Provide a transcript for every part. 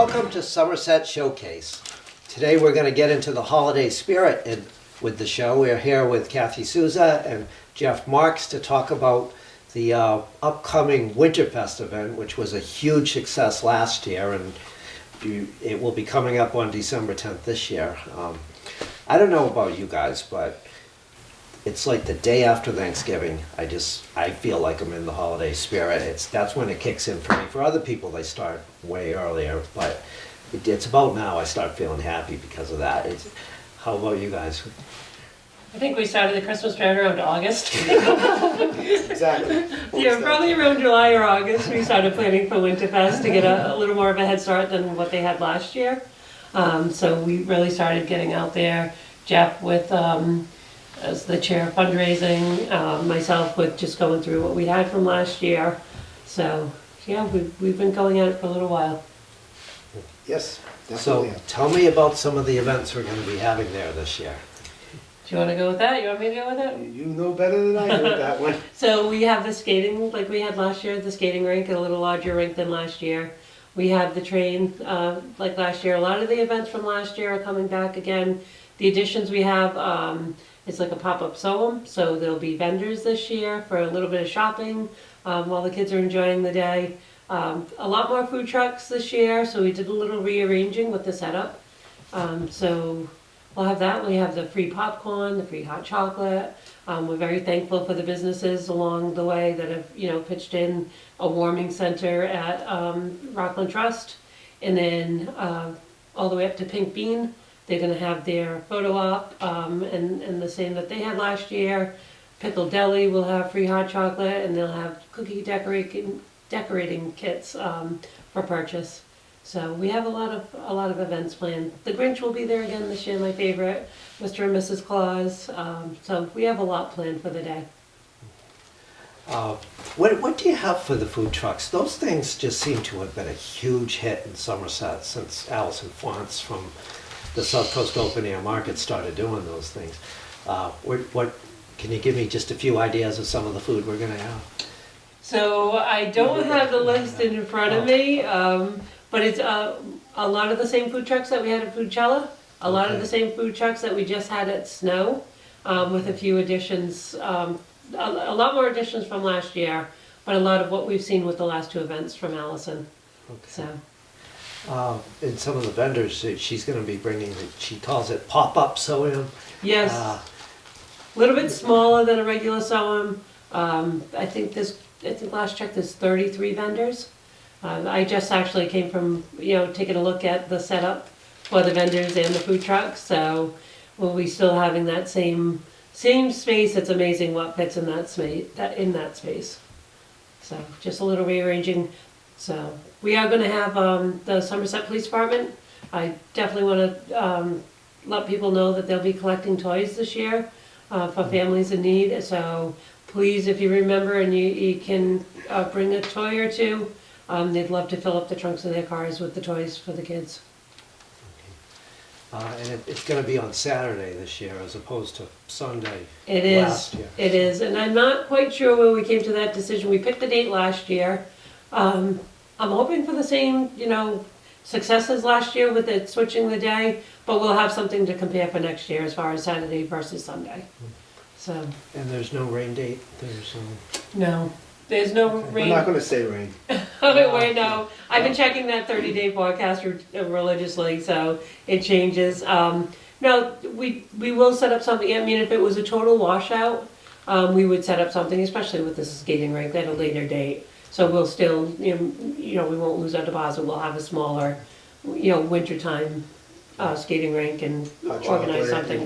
Welcome to Somerset Showcase. Today we're going to get into the holiday spirit with the show. We're here with Kathy Souza and Jeff Marques to talk about the upcoming Winterfest event, which was a huge success last year, and it will be coming up on December 10th this year. I don't know about you guys, but it's like the day after Thanksgiving. I feel like I'm in the holiday spirit. That's when it kicks in for me. For other people, they start way earlier, but it's about now I start feeling happy because of that. How about you guys? I think we started the Christmas tree around August. Exactly. Yeah, probably around July or August we started planning for Winterfest to get a little more of a head start than what they had last year. So we really started getting out there. Jeff with as the chair of fundraising, myself with just going through what we had from last year. So yeah, we've been going at it for a little while. Yes, definitely. So tell me about some of the events we're going to be having there this year. Do you want to go with that? You want me to go with it? You know better than I do with that one. So we have the skating like we had last year, the skating rink, a little larger rink than last year. We have the train like last year. A lot of the events from last year are coming back again. The additions we have, it's like a pop-up sew-em, so there'll be vendors this year for a little bit of shopping while the kids are enjoying the day. A lot more food trucks this year, so we did a little rearranging with the setup. So we'll have that. We have the free popcorn, the free hot chocolate. We're very thankful for the businesses along the way that have, pitched in a warming center at Rockland Trust, and then all the way up to Pink Bean. They're going to have their photo op and the same that they had last year. Pickle Deli will have free hot chocolate, and they'll have cookie decorating kits for purchase. So we have a lot of events planned. The Grinch will be there again this year, my favorite, Mr. and Mrs. Claus. So we have a lot planned for the day. What do you have for the food trucks? Those things just seem to have been a huge hit in Somerset since Allison Fonts from the South Coast Open Air Market started doing those things. What can you give me just a few ideas of some of the food we're going to have? So I don't have the list in front of me, but it's a lot of the same food trucks that we had at Foodcella, a lot of the same food trucks that we just had at Snow, with a few additions, a lot more additions from last year, but a lot of what we've seen with the last two events from Allison. Okay. So. And some of the vendors, she's going to be bringing, she calls it pop-up sewing. Yes, a little bit smaller than a regular sew-em. I think last check there's 33 vendors. I just actually came from, taking a look at the setup for the vendors and the food trucks. So we'll be still having that same space. It's amazing what fits in that space. So just a little rearranging. So we are going to have the Somerset Police Department. I definitely want to let people know that they'll be collecting toys this year for families in need. So please, if you remember and you can bring a toy or two, they'd love to fill up the trunks of their cars with the toys for the kids. And it's going to be on Saturday this year as opposed to Sunday last year. It is, and I'm not quite sure where we came to that decision. We picked the date last year. I'm hoping for the same, success as last year with it switching the day, but we'll have something to compare for next year as far as Saturday versus Sunday. So. And there's no rain date? No, there's no rain. I'm not going to say rain. Wait, no. I've been checking that 30-day forecast religiously, so it changes. No, we will set up something. I mean, if it was a total washout, we would set up something, especially with the skating rink, at a later date. So we'll still, we won't lose our deposit. We'll have a smaller, wintertime skating rink and organize something.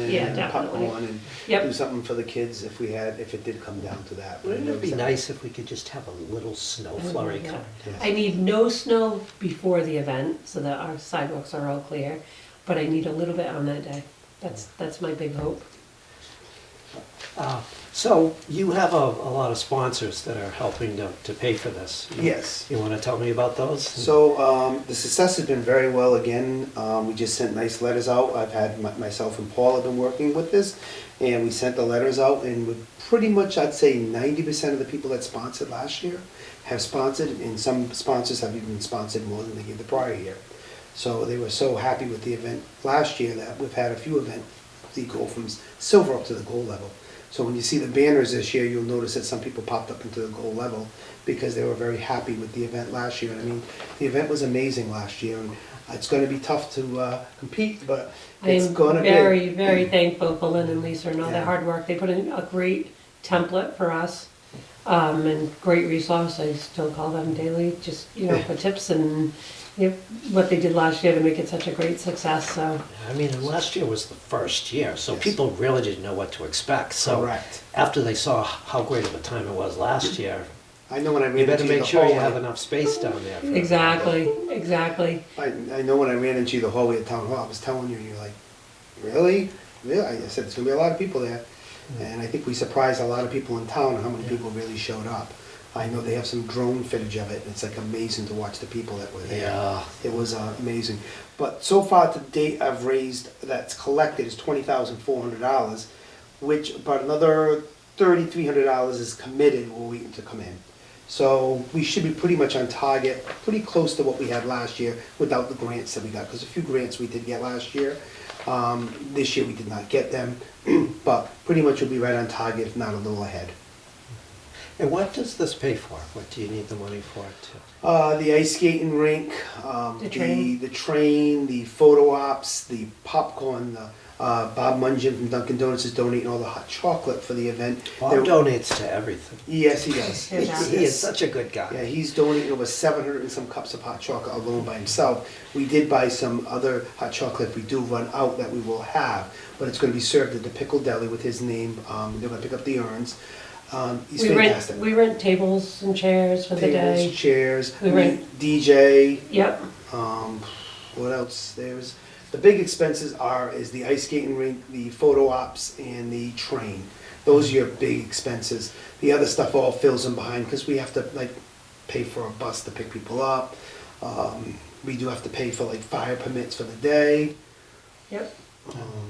Yeah, definitely. Popcorn and do something for the kids if it did come down to that. Wouldn't it be nice if we could just have a little snow flurry come? Yes. I need no snow before the event so that our sidewalks are all clear, but I need a little bit on that day. That's my big hope. So you have a lot of sponsors that are helping to pay for this. Yes. You want to tell me about those? So the success has been very well again. We just sent nice letters out. I've had myself and Paul have been working with this, and we sent the letters out, and with pretty much, I'd say 90% of the people that sponsored last year have sponsored, and some sponsors have even sponsored more than they did the prior year. So they were so happy with the event last year that we've had a few events that go from silver up to the gold level. So when you see the banners this year, you'll notice that some people popped up into the gold level because they were very happy with the event last year. And I mean, the event was amazing last year, and it's going to be tough to compete, but it's going to be. I'm very, very thankful for Lynn and Lisa and all their Yeah. hard work. They put in a great template for us, and great resource. I still call them daily, just, for tips and what they did last year to make it such a great success, so. I mean, and last year was the first year, so Yes. people really didn't know what to expect. So Correct. after they saw how great of a time it was last year, I know when I ran you better into make the sure you hallway- have enough space down there. For Exactly, exactly. I know when I ran into the hallway at Town Hall, I was telling you, and you're like, really? Really? I said, there's gonna be a lot of people there. And I think we surprised a lot of people in town how many people really showed up. I know they have some drone footage of it, and it's like amazing to watch the people that were there. Yeah. It was amazing. But so far to date, I've raised, that's collected is $20,400, which about another $3,300 is committed, we're waiting to come in. So we should be pretty much on target, pretty close to what we had last year without the grants that we got, because a few grants we did get last year. This year we did not get them, but pretty much we'll be right on target, if not a little ahead. And what does this pay for? What do you need the money for? The ice skating rink, The train. the train, the photo ops, the popcorn, Bob Mungin from Dunkin' Donuts is donating all the hot chocolate for the event. Bob There- donates to everything. Yes, he does. Fantastic. He is such a good guy. Yeah, he's donating over 700 and some cups of hot chocolate alone by himself. We did buy some other hot chocolate if we do run out that we will have, but it's gonna be served at the Pickle Deli with his name. They're gonna pick up the urns. He's fantastic. We rent tables and chairs for the Tables, day. chairs, We rent- DJ, Yep, what else? There's, the big expenses is the ice skating rink, the photo ops, and the train. Those are your big expenses. The other stuff all fills in behind, because we have to pay for a bus to pick people up. We do have to pay for fire permits for the day. yep.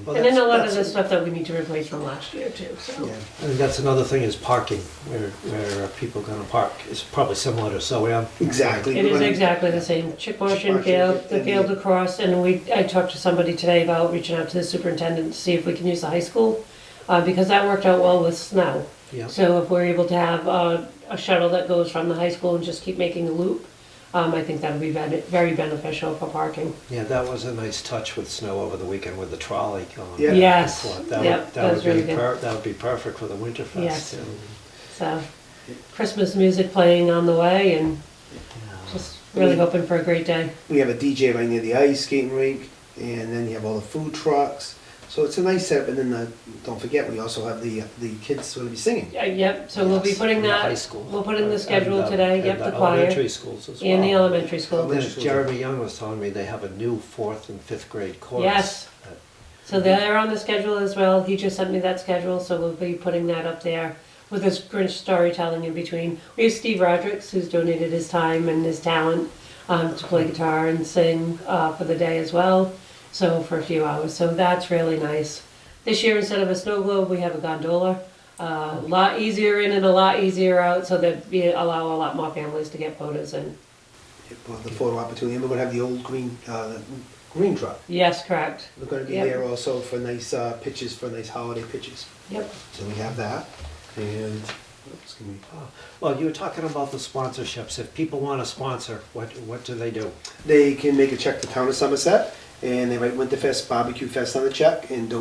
Well, And then a lot of that's- the stuff that we need to replace from last year too, so. Yeah. I mean, that's another thing is parking, where are people gonna park? It's probably similar to So-Am. Exactly. It We're is gonna- exactly the same. Chick Marsh and Marsh Field, the and field the- across, and I talked to somebody today about reaching out to the superintendent to see if we can use the high school, because that worked out well with snow. Yeah. So if we're able to have a shuttle that goes from the high school and just keep making a loop, I think that would be very beneficial for parking. Yeah, that was a nice touch with snow over the weekend with the trolley going. Yeah. Yes. and forth. That Yep, would- that was really good. That would be perfect for the Winterfest. Yes. too. So, Christmas music playing on the way, and Yeah. just really hoping for a great day. We have a DJ right near the ice skating rink, and then you have all the food trucks. So it's a nice setup, and then don't forget, we also have the kids who will be singing. Yep, so we'll be Yes, putting in the that, high school. we'll put in the And, schedule today, yep, and the choir, elementary schools as well. and the elementary school. And then Jeremy Young was telling me they have a new 4th and 5th grade chorus. Yes. So they're on the schedule as well. He just sent me that schedule, so we'll be putting that up there with his Grinch storytelling in between. We have Steve Rodricks, who's donated his time and his talent to play guitar and sing for the day as well, so for a few hours. So that's really nice. This year, instead of a snow globe, we have a gondola. A lot easier in and a lot easier out, so that we allow a lot more families to get photos in. Well, the photo opportunity, and we're gonna have the old green truck. Yes, correct. We're gonna be Yep. there also for nice pictures, for nice holiday pictures. Yep. So we have that, and what else can we? Well, you were talking about the sponsorships. If people want to sponsor, what do they do? They can make a check to Town of Somerset, and they write Winterfest Barbecue Fest on the check, and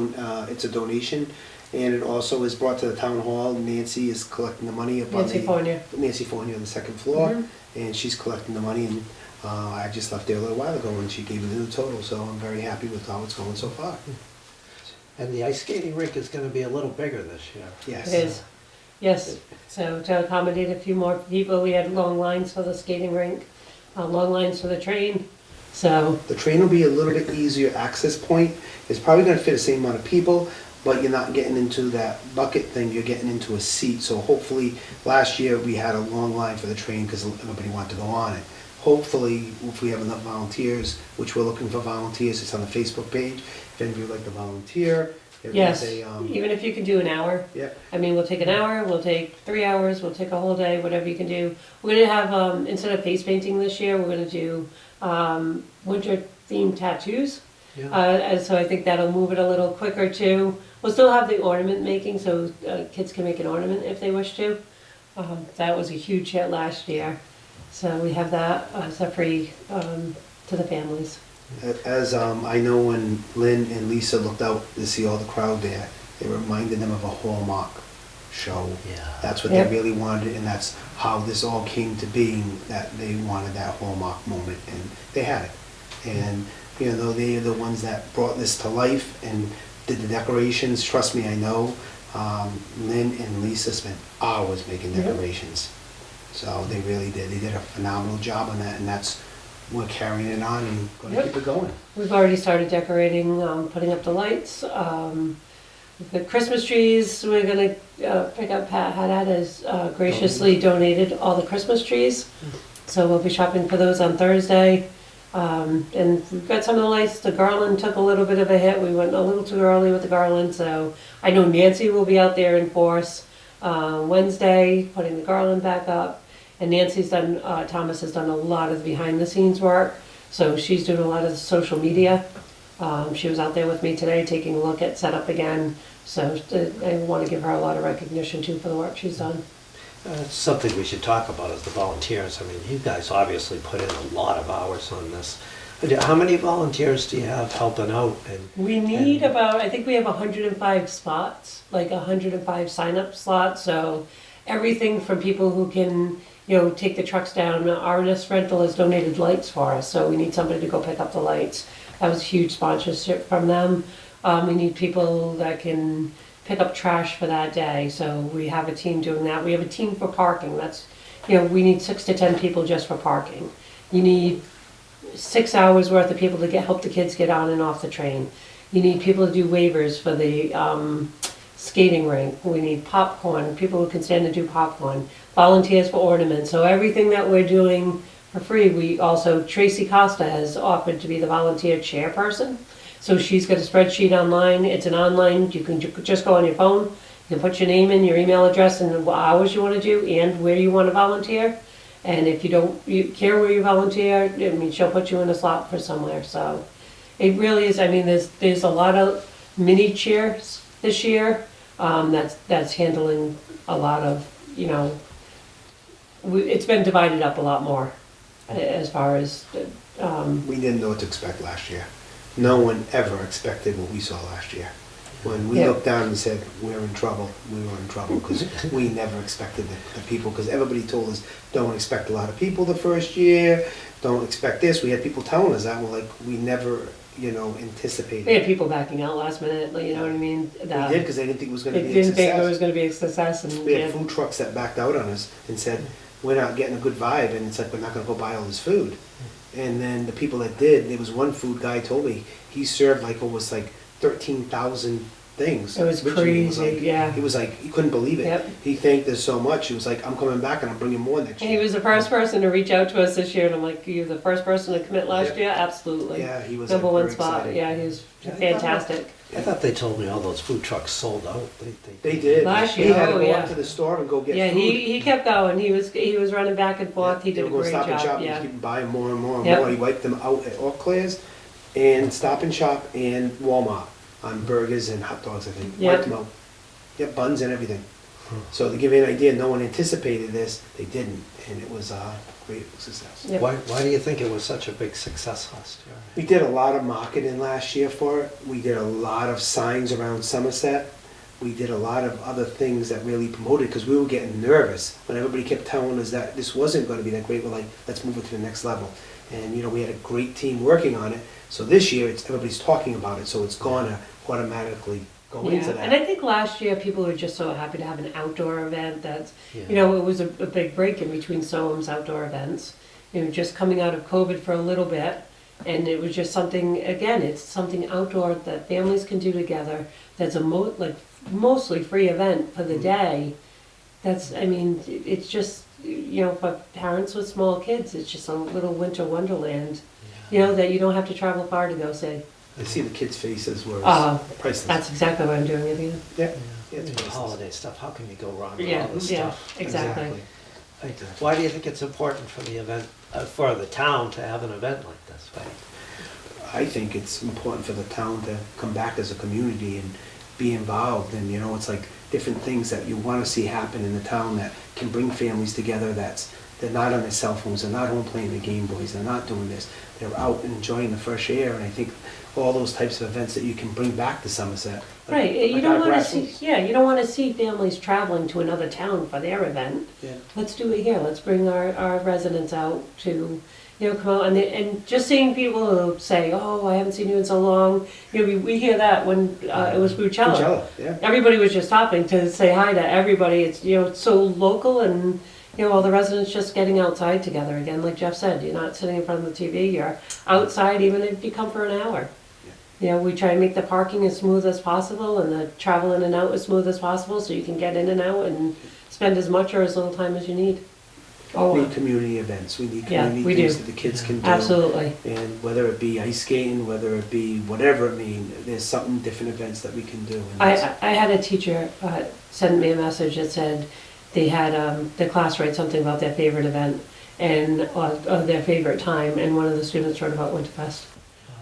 it's a donation. And it also is brought to the town hall. Nancy is collecting the money up on Nancy Fournier. Nancy Fournier on the second floor, Mhm. and she's collecting the money. And I just left there a little while ago, and she gave me the new total. So I'm very happy with how it's going so far. And the ice skating rink is going to be a little bigger this year. Yes. It is, yes. So to accommodate a few more people, we had long lines for the skating rink, long lines for the train, so, The train will be a little bit easier access point. It's probably gonna fit the same amount of people, but you're not getting into that bucket thing, you're getting into a seat. So hopefully, last year we had a long line for the train because everybody wanted to go on it. Hopefully, if we have enough volunteers, which we're looking for volunteers, it's on the Facebook page. If anybody would like to volunteer, It Yes, is a, even if you can do an hour. Yep. I mean, we'll take an hour, we'll take 3 hours, we'll take a whole day, whatever you can do. We're gonna have, instead of face painting this year, we're gonna do, winter themed tattoos. Yeah. And so I think that'll move it a little quicker too. We'll still have the ornament making, so kids can make an ornament if they wish to. That was a huge hit last year. So we have that, set free, to the families. as I know when Lynn and Lisa looked out to see all the crowd there, it reminded them of a Hallmark show. Yeah. That's what Yep. they really wanted, and that's how this all came to being, that they wanted that Hallmark moment, and they had it. And, you know, they are the ones that brought this to life and did the decorations. Trust me, I know. Lynn and Lisa spent hours making Yep. decorations. So they really did. They did a phenomenal job on that, and that's, we're carrying it on and gonna Yep. keep it going. We've already started decorating, putting up the lights. The Christmas trees, we're gonna pick up, Pat Haddad has graciously donated all the Christmas trees. So we'll be shopping for those on Thursday. And we've got some of the lights, the garland took a little bit of a hit, we went a little too early with the garland, so I know Nancy will be out there in force Wednesday, putting the garland back up. And Nancy's done, Thomas has done a lot of the behind the scenes work, so she's doing a lot of the social media. She was out there with me today taking a look at setup again, so I want to give her a lot of recognition too for the work she's done. It's something we should talk about as the volunteers. I mean, you guys obviously put in a lot of hours on this. How many volunteers do you have helping out? And We need about, I think we have 105 spots, like 105 sign-up slots, so everything from people who can, you know, take the trucks down. RNS Rental has donated lights for us, so we need somebody to go pick up the lights. That was a huge sponsorship from them. We need people that can pick up trash for that day, so we have a team doing that. We have a team for parking. That's, you know, we need 6 to 10 people just for parking. You need 6 hours worth of people to help the kids get on and off the train. You need people to do waivers for the skating rink. We need popcorn, people who can stand and do popcorn. Volunteers for ornaments. So everything that we're doing for free, we also, Tracy Costa has offered to be the volunteer chairperson. So she's got a spreadsheet online. It's an online, you can just go on your phone, you can put your name in, your email address, and what hours you want to do, and where you want to volunteer. And if you care where you volunteer, I mean, she'll put you in a slot for somewhere. So it really is, I mean, there's a lot of mini chairs this year that's handling a lot of, you know, it's been divided up a lot more as far as. We didn't know what to expect last year. No one ever expected what we saw last year. When we Yeah. looked down and said, we're in trouble, we were in trouble, because we never expected the people, because everybody told us, don't expect a lot of people the first year, don't expect this. We had people telling us that, well, like, we never, you know, anticipated. We had people backing out last minute, like, you know what I mean? We did, because they didn't think it was gonna They be a didn't think it was success. gonna be a success, and We had yeah. food trucks that backed out on us and said, we're not getting a good vibe, and it's like, we're not gonna go buy all this food. And then the people that did, there was one food guy told me, he served like almost like 13,000 things. It was Richie was crazy, like- yeah. He was like, he couldn't believe it. Yep. He thanked us so much. He was like, I'm coming back and I'm bringing more next And year. he was the first person to reach out to us this year, and I'm like, you're the first person to commit last Yep. year? Absolutely. Yeah, he was Number like, one very spot, excited. yeah, he was Yeah, fantastic. I thought they told me all those food trucks sold out. They did. Last He year, had to oh, go yeah. up to the store and go get Yeah, food. he kept going, he was running back and forth, he They did a would go great Stop and job, Shop, yeah. and keep buying more and more and Yep. more. He wiped them out at Eau Claire's and Stop and Shop and Walmart on burgers and hot dogs, I think. Yep. Wiped them out. Yep, buns and everything. So to give you an idea, no one anticipated this. They didn't, and it was a great success. Yep. Why do you think it was such a big success last year? We did a lot of marketing last year for it. We did a lot of signs around Somerset. We did a lot of other things that really promoted, because we were getting nervous when everybody kept telling us that this wasn't going to be that great. We're like, let's move it to the next level. And, you know, we had a great team working on it. So this year, everybody's talking about it, so it's gonna automatically go into Yeah, and I that. think last year people were just so happy to have an outdoor event that's, Yeah. you know, it was a big break in between SOAM's outdoor events. You know, just coming out of COVID for a little bit, and it was just something, again, it's something outdoor that families can do together, that's a mostly free event for the day. That's, I mean, it's just, you know, for parents with small kids, it's just a little winter wonderland, you know, that you don't have to travel far to go see. I see the kids' faces were priceless. That's exactly what I'm doing, Vivian. Yeah. Yeah, It's the priceless. holiday stuff, how can you go wrong with Yeah, all this yeah, stuff? exactly. Why do you think it's important for the event, for the town to have an event like this? I think it's important for the town to come back as a community and be involved, and you know, it's like different things that you want to see happen in the town that can bring families together, they're not on their cell phones, they're not home playing the Game Boys, they're not doing this, they're out and enjoying the fresh air, and I think all those types of events that you can bring back to Somerset. Right, you like don't our wanna see, grassroots. yeah, you don't wanna see families traveling to another town for their event. Yeah. Let's do it here, let's bring our residents out to, you know, come out, and just seeing people who say, oh, I haven't seen you in so long, you know, we hear that when, it was Brucella. Coachella, yeah. Everybody was just stopping to say hi to everybody, it's, you know, it's so local, and, you know, all the residents just getting outside together again, like Jeff said, you're not sitting in front of the TV, you're outside even if you come for an hour. You know, we try and make the parking as smooth as possible and the travel in and out as smooth as possible, so you can get in and out and spend as much or as little time as you need. We need community events, we need Yeah, community we things do. that the kids can do. Absolutely. And whether it be ice skating, whether it be whatever, I mean, there's something, different events that we can do. And I had a teacher send me a message that said they had the class write something about their favorite event and their favorite time, and one of the students wrote about Winterfest.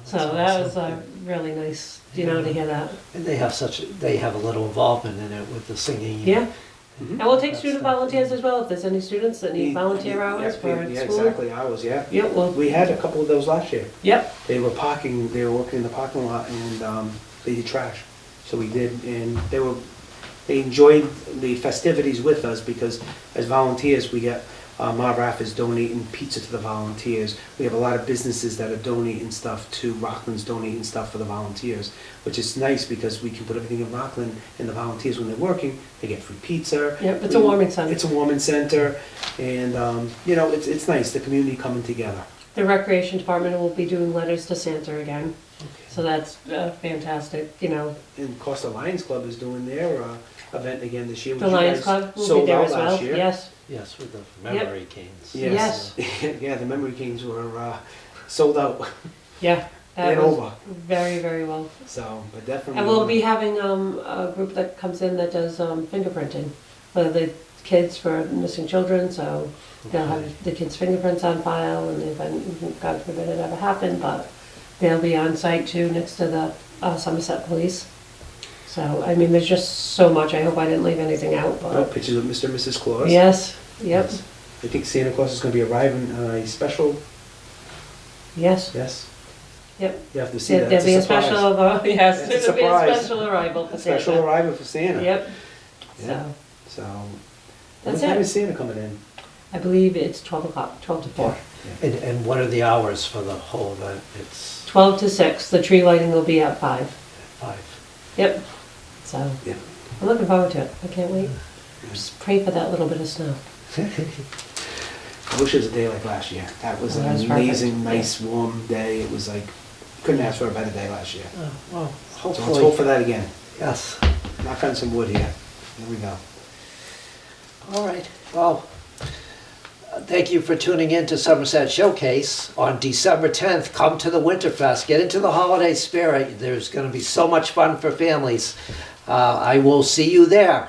So that was really nice, you know, to hear that. And they have a little involvement in it with the singing. Yeah. Mhm. And we'll take student volunteers as well, if there's any students that need volunteer hours for Yeah, school. exactly, hours, yeah. Yep, well, We had a couple of those last year. yep, They were working in the parking lot, and they did trash. So we did, and they enjoyed the festivities with us, because as volunteers, we get, Marbraff is donating pizza to the volunteers. We have a lot of businesses that are donating stuff to Rockland's donating stuff for the volunteers, which is nice because we can put everything in Rockland, and the volunteers, when they're working, they get free pizza. yep, it's a warming center. It's a warming center, and, you know, it's nice, the community coming together. The recreation department will be doing letters to Santa again, so that's fantastic, you know. And of course, the Lions Club is doing their event again this year. The which you Lions guys Club will be sold there out as last well, year. yes. Yes, with the memory canes. Yes. Yeah, the Memory Kings were sold out Yeah, that and was over. very, very well. So, but definitely. And we'll be having a group that comes in that does fingerprinting for the kids for missing children, so they'll have the kids' fingerprints on file, and if, God forbid it ever happened, but they'll be on site too, next to the Somerset Police. So, I mean, there's just so much, I hope I didn't leave anything out, Oh, but, pictures of Mr. and Mrs. Claus. yes, yep, Yes. I think Santa Claus is going to be arriving on a special. yes, Yes. yep. You have to see that. There'll be a It's surprise. special, yes, It's a there'll be a surprise. special arrival for A special Santa. arrival for Santa. Yep, Yeah. so, So. That's What time it. is Santa coming in? I believe it's 12 o'clock, 12 to 4. And what are the hours for the whole event? It's 12 to 6, the tree lighting will be at 5. 5. Yep, so, Yeah. I'm looking forward to it, I can't wait. Just pray for that little bit of snow. I wish it was a day like last year. That was Oh, an that was amazing, perfect. nice, warm day. It was like, couldn't ask for a better day last year. Well, So let's hopefully, hope for that again. yes. Knock on some wood here. Here we go. All right, well, thank you for tuning in to Somerset Showcase. On December 10th, come to the Winterfest, get into the holiday spirit. There's gonna be so much fun for families. I will see you there.